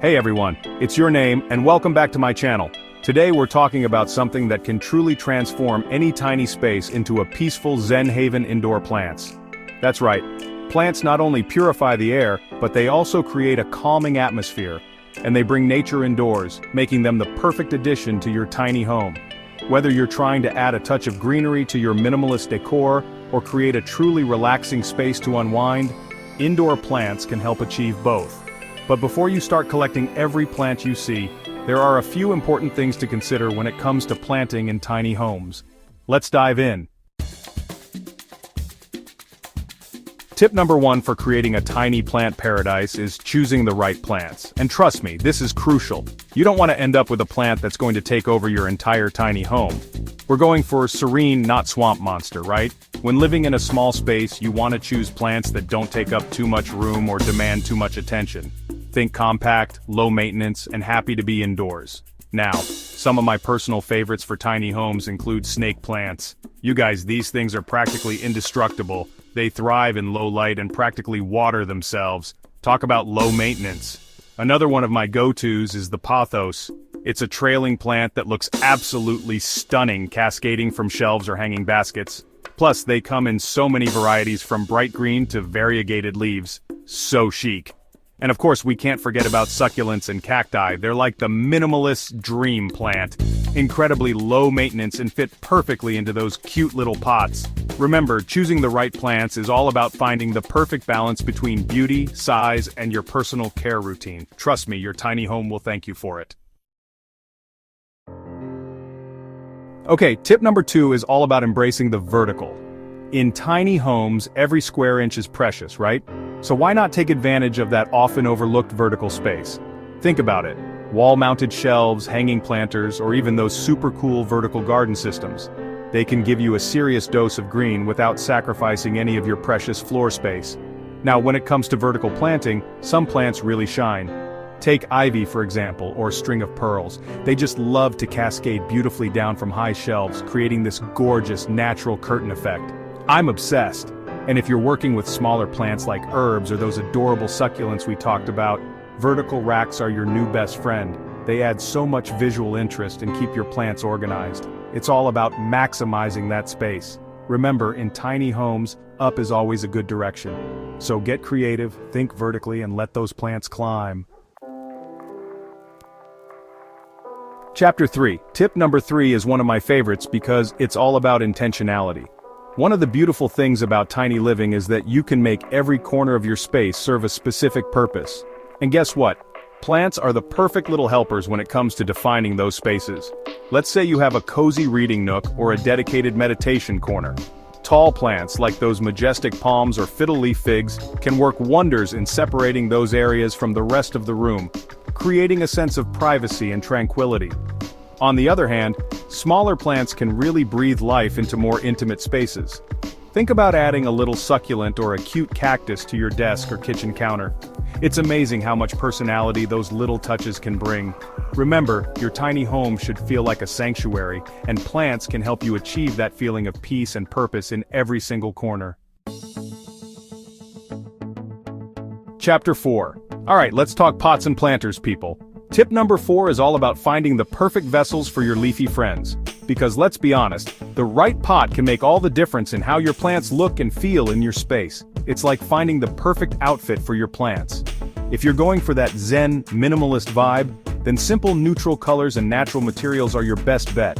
Hey everyone, it's your name and welcome back to my channel. Today we're talking about something that can truly transform any tiny space into a peaceful Zen haven: indoor plants. That's right, plants not only purify the air, but they also create a calming atmosphere, and they bring nature indoors, making them the perfect addition to your tiny home. Whether you're trying to add a touch of greenery to your minimalist decor, or create a truly relaxing space to unwind, indoor plants can help achieve both. But before you start collecting every plant you see, there are a few important things to consider when it comes to planting in tiny homes. Let's dive in. Tip number 1 for creating a tiny plant paradise is choosing the right plants. And trust me, this is crucial. You don't want to end up with a plant that's going to take over your entire tiny home. We're going for serene, not swamp monster, right? When living in a small space, you want to choose plants that don't take up too much room or demand too much attention. Think compact, low maintenance, and happy to be indoors. Now, some of my personal favorites for tiny homes include snake plants. You guys, these things are practically indestructible. They thrive in low light and practically water themselves. Talk about low maintenance. Another one of my go-tos is the pothos. It's a trailing plant that looks absolutely stunning, cascading from shelves or hanging baskets. Plus, they come in so many varieties from bright green to variegated leaves. So chic. And of course, we can't forget about succulents and cacti. They're like the minimalist dream plant. Incredibly low maintenance and fit perfectly into those cute little pots. Remember, choosing the right plants is all about finding the perfect balance between beauty, size, and your personal care routine. Trust me, your tiny home will thank you for it. Okay, tip number 2 is all about embracing the vertical. In tiny homes, every square inch is precious, right? So why not take advantage of that often overlooked vertical space? Think about it. Wall-mounted shelves, hanging planters, or even those super cool vertical garden systems. They can give you a serious dose of green without sacrificing any of your precious floor space. Now, when it comes to vertical planting, some plants really shine. Take ivy, for example, or string of pearls. They just love to cascade beautifully down from high shelves, creating this gorgeous, natural curtain effect. I'm obsessed. And if you're working with smaller plants like herbs or those adorable succulents we talked about, vertical racks are your new best friend. They add so much visual interest and keep your plants organized. It's all about maximizing that space. Remember, in tiny homes, up is always a good direction. So get creative, think vertically, and let those plants climb. Chapter 3. Tip number 3 is one of my favorites because it's all about intentionality. One of the beautiful things about tiny living is that you can make every corner of your space serve a specific purpose. And guess what? Plants are the perfect little helpers when it comes to defining those spaces. Let's say you have a cozy reading nook or a dedicated meditation corner. Tall plants like those majestic palms or fiddle leaf figs can work wonders in separating those areas from the rest of the room, creating a sense of privacy and tranquility. On the other hand, smaller plants can really breathe life into more intimate spaces. Think about adding a little succulent or a cute cactus to your desk or kitchen counter. It's amazing how much personality those little touches can bring. Remember, your tiny home should feel like a sanctuary, and plants can help you achieve that feeling of peace and purpose in every single corner. Chapter 4. Alright, let's talk pots and planters, people. Tip number 4 is all about finding the perfect vessels for your leafy friends. Because let's be honest, the right pot can make all the difference in how your plants look and feel in your space. It's like finding the perfect outfit for your plants. If you're going for that Zen, minimalist vibe, then simple neutral colors and natural materials are your best bet.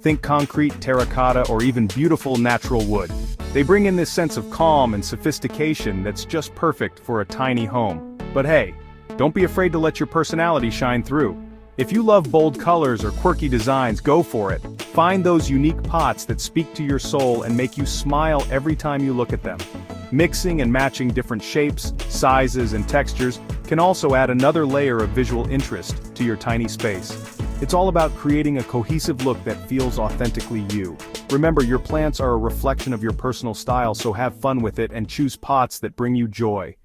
Think concrete, terracotta, or even beautiful natural wood. They bring in this sense of calm and sophistication that's just perfect for a tiny home. But hey, don't be afraid to let your personality shine through. If you love bold colors or quirky designs, go for it. Find those unique pots that speak to your soul and make you smile every time you look at them. Mixing and matching different shapes, sizes, and textures can also add another layer of visual interest to your tiny space. It's all about creating a cohesive look that feels authentically you. Remember, your plants are a reflection of your personal style, so have fun with it and choose pots that bring you joy.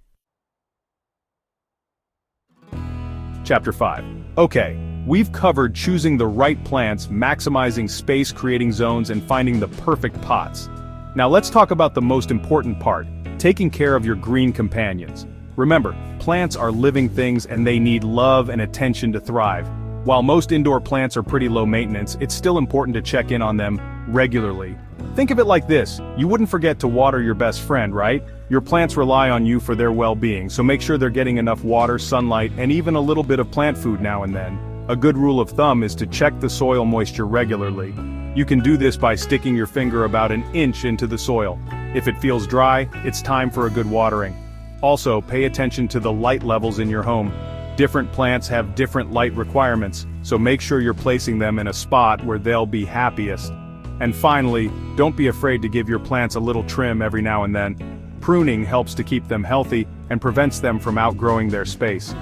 Chapter 5. Okay, we've covered choosing the right plants, maximizing space, creating zones, and finding the perfect pots. Now let's talk about the most important part, taking care of your green companions. Remember, plants are living things and they need love and attention to thrive. While most indoor plants are pretty low maintenance, it's still important to check in on them regularly. Think of it like this: you wouldn't forget to water your best friend, right? Your plants rely on you for their well-being, so make sure they're getting enough water, sunlight, and even a little bit of plant food now and then. A good rule of thumb is to check the soil moisture regularly. You can do this by sticking your finger about an inch into the soil. If it feels dry, it's time for a good watering. Also, pay attention to the light levels in your home. Different plants have different light requirements, so make sure you're placing them in a spot where they'll be happiest. And finally, don't be afraid to give your plants a little trim every now and then. Pruning helps to keep them healthy and prevents them from outgrowing their space.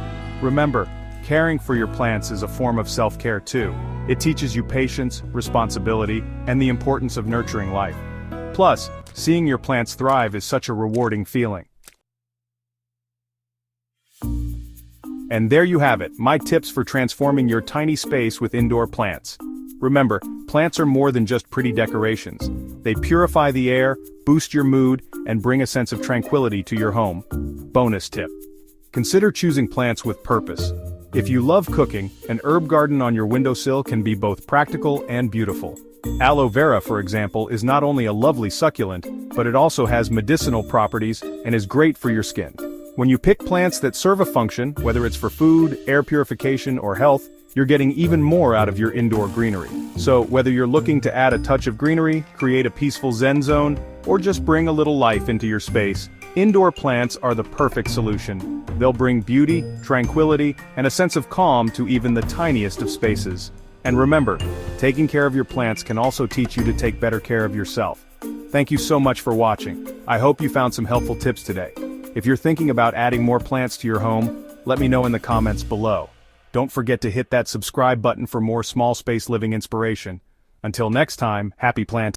Remember, caring for your plants is a form of self-care too. It teaches you patience, responsibility, and the importance of nurturing life. Plus, seeing your plants thrive is such a rewarding feeling. And there you have it, my tips for transforming your tiny space with indoor plants. Remember, plants are more than just pretty decorations. They purify the air, boost your mood, and bring a sense of tranquility to your home. Bonus tip: consider choosing plants with purpose. If you love cooking, an herb garden on your windowsill can be both practical and beautiful. Aloe vera, for example, is not only a lovely succulent, but it also has medicinal properties and is great for your skin. When you pick plants that serve a function, whether it's for food, air purification, or health, you're getting even more out of your indoor greenery. So, whether you're looking to add a touch of greenery, create a peaceful zen zone, or just bring a little life into your space, indoor plants are the perfect solution. They'll bring beauty, tranquility, and a sense of calm to even the tiniest of spaces. And remember, taking care of your plants can also teach you to take better care of yourself. Thank you so much for watching. I hope you found some helpful tips today. If you're thinking about adding more plants to your home, let me know in the comments below. Don't forget to hit that subscribe button for more small space living inspiration. Until next time, happy planting.